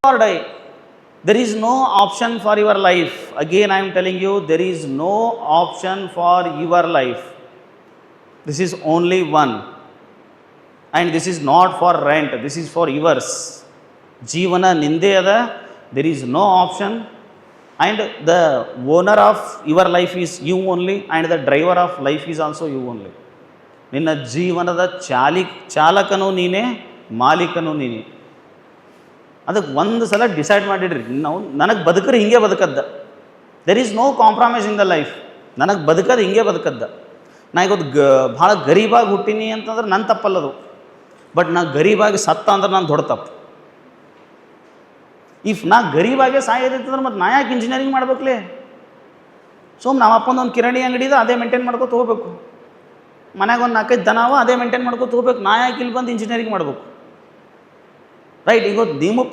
or die. There is no option for your life. Again, I am telling you, there is no option for your life. This is only one. And this is not for rent, this is for yours. Jeevana ninde ada, there is no option. And the owner of your life is you only, and the driver of life is also you only. ನಿನ್ನ ಜೀವನದ ಚಾಲಕನೂ ನೀನೇ, ಮಾಲೀಕನೂ ನೀನೇ. ಅದಕ್ಕೆ ಒಂದು ಸಲ decide ಮಾಡಿಡ್ರಿ, ನಾವು ನನಗೆ ಬದುಕ್ರೆ ಹಿಂಗೆ ಬದುಕದ್ದ. There is no compromise in the life. ನನಗೆ ಬದುಕದು ಹಿಂಗೆ ಬದುಕದ್ದ. ನಾ ಇವತ್ತು ಭಾಳ ಗರೀಬಾಗಿ ಹುಟ್ಟೀನಿ ಅಂತಂದ್ರೆ ನನ್ನ ತಪ್ಪಲ್ಲದು. ಬಟ್ ನಾ ಗರೀಬಾಗಿ ಸತ್ತ ಅಂದ್ರೆ ನಾನು ದೊಡ್ಡ ತಪ್ಪು. ಇಫ್ ನಾ ಗರೀಬಾಗೆ ಸಾಯೋದಿತ್ತಂದ್ರೆ ಮತ್ತು ನಾ ಯಾಕೆ ಇಂಜಿನಿಯರಿಂಗ್ ಮಾಡ್ಬೇಕಲೇ? ನಮ್ಮ ಅಪ್ಪಂದೊಂದು ಕಿರಾಣಿ ಅಂಗಡಿ ಇದೆ, ಅದೇ ಮೇಂಟೈನ್ ಮಾಡ್ಕೊತ ಹೋಗ್ಬೇಕು. ಮನೆಗೆ ಒಂದು 4-5 ದನವ, ಅದೇ ಮೇಂಟೈನ್ ಮಾಡ್ಕೊತ ಹೋಗ್ಬೇಕು. ನಾ ಯಾಕೆ ಇಲ್ಲಿ ಬಂದು ಇಂಜಿನಿಯರಿಂಗ್ ಮಾಡ್ಬೇಕು? ರೈಟ್. ಈಗ ನೀವು